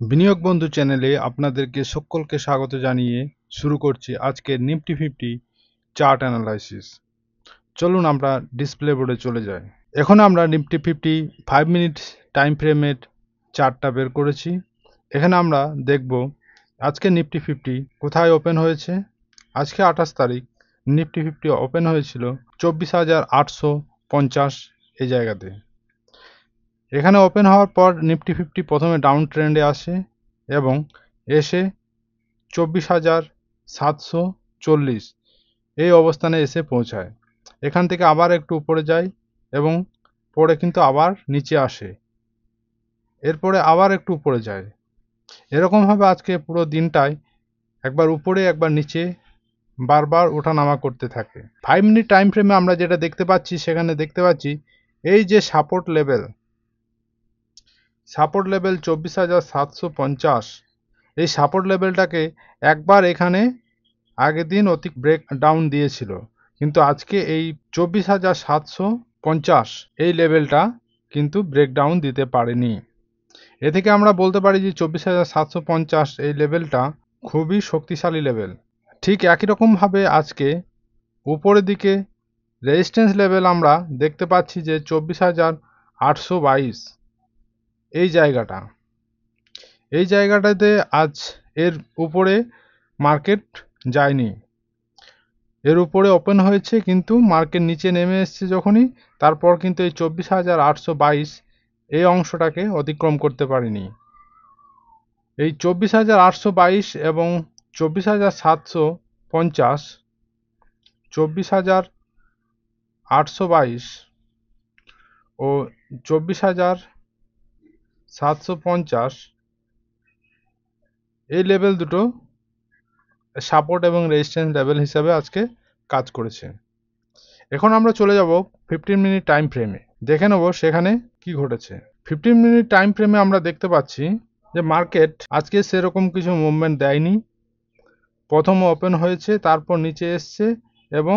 বিনিয়োগ বন্ধু চ্যানেলে আপনাদেরকে সকলকে স্বাগত জানিয়ে শুরু করছি আজকের নিফটি ফিফটি চার্ট অ্যানালাইসিস। চলুন আমরা ডিসপ্লে বোর্ডে চলে যাই। এখন আমরা নিফটি ফিফটি 5 মিনিট টাইম ফ্রেমের চার্টটা বের করেছি। এখানে আমরা দেখব আজকে নিফটি ফিফটি কোথায় ওপেন হয়েছে। আজকে 28 তারিখ নিফটি ফিফটি ওপেন হয়েছিল 24,850 এই জায়গাতে। এখানে ওপেন হওয়ার পর নিফটি ফিফটি প্রথমে ডাউন ট্রেন্ডে আসে এবং এসে 24,740 এই অবস্থানে এসে পৌঁছায়। এখান থেকে আবার একটু উপরে যায় এবং পরে কিন্তু আবার নিচে আসে, এরপরে আবার একটু উপরে যায়। এরকমভাবে আজকে পুরো দিনটায় একবার উপরে একবার নিচে বারবার ওঠানামা করতে থাকে। 5 মিনিট টাইম ফ্রেমে আমরা যেটা দেখতে পাচ্ছি, সেখানে দেখতে পাচ্ছি এই যে সাপোর্ট লেভেল 24,750, এই সাপোর্ট লেভেলটাকে একবার এখানে আগের দিন ব্রেক ডাউন দিয়েছিল, কিন্তু আজকে এই 24,750 এই লেভেলটা কিন্তু ব্রেক ডাউন দিতে পারেনি। এ থেকে আমরা বলতে পারি যে 24,750 এই লেভেলটা খুবই শক্তিশালী লেভেল। ঠিক একই রকমভাবে আজকে উপরের দিকে রেজিস্ট্যান্স লেভেল আমরা দেখতে পাচ্ছি যে 24,822 এই জায়গাটাতে আজ এর উপরে মার্কেট যায়নি। এর উপরে ওপেন হয়েছে কিন্তু মার্কেট নিচে নেমে এসছে যখনই, তারপর কিন্তু এই 24,822 এই অংশটাকে অতিক্রম করতে পারেনি। এই 24,822 এবং 24,750, 24,822 ও 24,750 এই লেভেল দুটো সাপোর্ট এবং রেজিস্ট্যান্স লেভেল হিসাবে আজকে কাজ করেছে। এখন আমরা চলে যাব 15 মিনিট টাইম ফ্রেমে, দেখে নেব সেখানে কি ঘটেছে। 15 মিনিট টাইম ফ্রেমে আমরা দেখতে পাচ্ছি যে মার্কেট আজকে সেরকম কিছু মুভমেন্ট দেয়নি। প্রথম ওপেন হয়েছে, তারপর নিচে এসছে এবং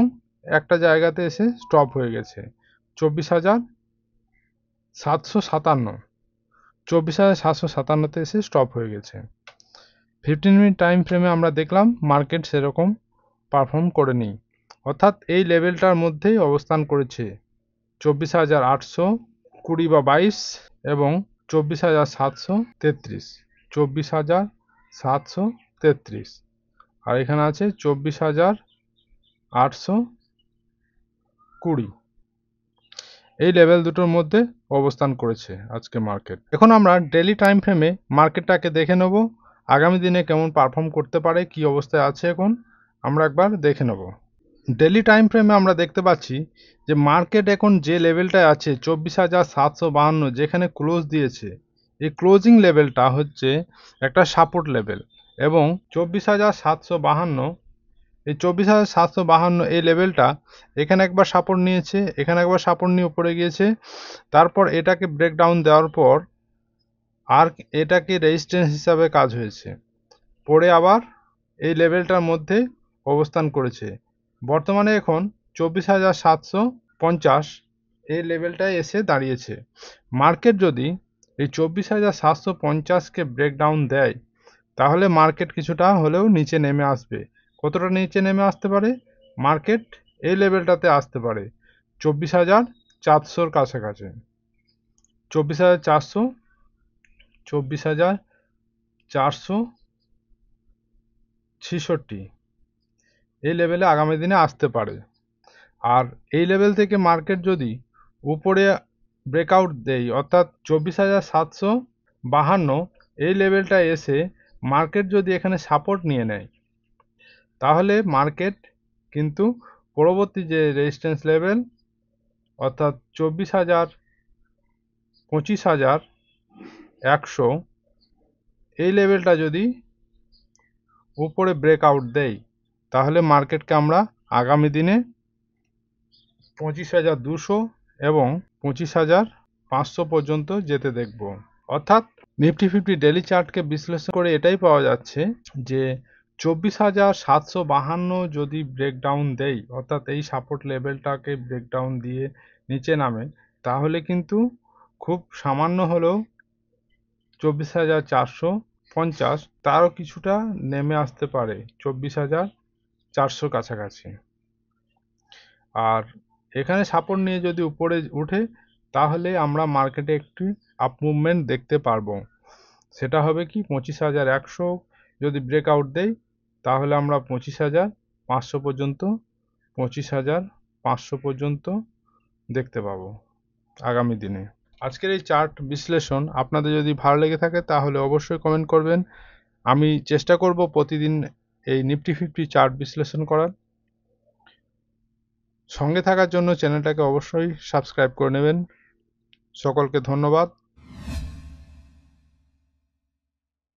একটা জায়গাতে এসে স্টপ হয়ে গেছে 24,757, 24,757তে এসে স্টপ হয়ে গেছে। 15 মিনিট টাইম ফ্রেমে আমরা দেখলাম মার্কেট সেরকম পারফর্ম করেনি, অর্থাৎ এই লেভেলটার মধ্যেই অবস্থান করেছে 24,820 বা 22 এবং 24,733, 24,733, আর এখানে আছে 24,820। এই লেভেল দুটোর মধ্যে অবস্থান করেছে আজকে মার্কেট। এখন আমরা ডেইলি টাইম ফ্রেমে মার্কেটটাকে দেখে নেব আগামী দিনে কেমন পারফর্ম করতে পারে, কি অবস্থায় আছে এখন আমরা একবার দেখে নেব। ডেইলি টাইম ফ্রেমে আমরা দেখতে পাচ্ছি যে মার্কেট এখন যে লেভেলটায় আছে 24,752, যেখানে ক্লোজ দিয়েছে, এই ক্লোজিং লেভেলটা হচ্ছে একটা সাপোর্ট লেভেল এবং 24,752, এই 24,752 এই লেভেলটা এখানে একবার সাপোর্ট নিয়েছে, এখানে একবার সাপোর্ট নিয়ে উপরে গিয়েছে, তারপর এটাকে ব্রেকডাউন দেওয়ার পর আর এটাকে রেজিস্ট্যান্স হিসাবে কাজ হয়েছে, পরে আবার এই লেভেলটার মধ্যে অবস্থান করেছে। বর্তমানে এখন 24,750 এই লেভেলটায় এসে দাঁড়িয়েছে। মার্কেট যদি এই 24,750কে ব্রেকডাউন দেয়, তাহলে মার্কেট কিছুটা হলেও নিচে নেমে আসবে। কতটা নিচে নেমে আসতে পারে? মার্কেট এই লেভেলটাতে আসতে পারে 24,400-র কাছাকাছি, 24,400, 24,466 এই লেভেলে আগামী দিনে আসতে পারে। আর এই লেভেল থেকে মার্কেট যদি উপরে ব্রেকআউট দেয়, অর্থাৎ 24,752 এই লেভেলটা এসে মার্কেট যদি এখানে সাপোর্ট নিয়ে নেয়, তাহলে মার্কেট কিন্তু পরবর্তী যে রেজিস্ট্যান্স লেভেল অর্থাৎ 25,100 এই লেভেলটা যদি উপরে ব্রেকআউট দেয়, তাহলে মার্কেটকে আমরা আগামী দিনে 25,200 এবং 25,500 পর্যন্ত যেতে দেখব। অর্থাৎ নিফটি ফিফটি ডেইলি চার্টকে বিশ্লেষণ করে এটাই পাওয়া যাচ্ছে যে 24,752 যদি ব্রেকডাউন দেয়, অর্থাৎ এই সাপোর্ট লেভেলটাকে ব্রেকডাউন দিয়ে নিচে নামে, তাহলে কিন্তু খুব সামান্য হলেও 24,450, তারও কিছুটা নেমে আসতে পারে 24,400 কাছাকাছি। আর এখানে সাপোর্ট নিয়ে যদি উপরে উঠে তাহলে আমরা মার্কেটে একটি আপ মুভমেন্ট দেখতে পারবো। সেটা হবে কি 25,100 যদি ব্রেকআউট দেয় তাহলে আমরা 25,500 পর্যন্ত 25,500 পর্যন্ত দেখতে পাবো আগামী দিনে। আজকের এই চার্ট বিশ্লেষণ আপনাদের যদি ভালো লেগে থাকে তাহলে অবশ্যই কমেন্ট করবেন। আমি চেষ্টা করব প্রতিদিন এই নিফটি 50 চার্ট বিশ্লেষণ করার। সঙ্গে থাকার জন্য চ্যানেলটাকে অবশ্যই সাবস্ক্রাইব করে নেবেন। সকলকে ধন্যবাদ।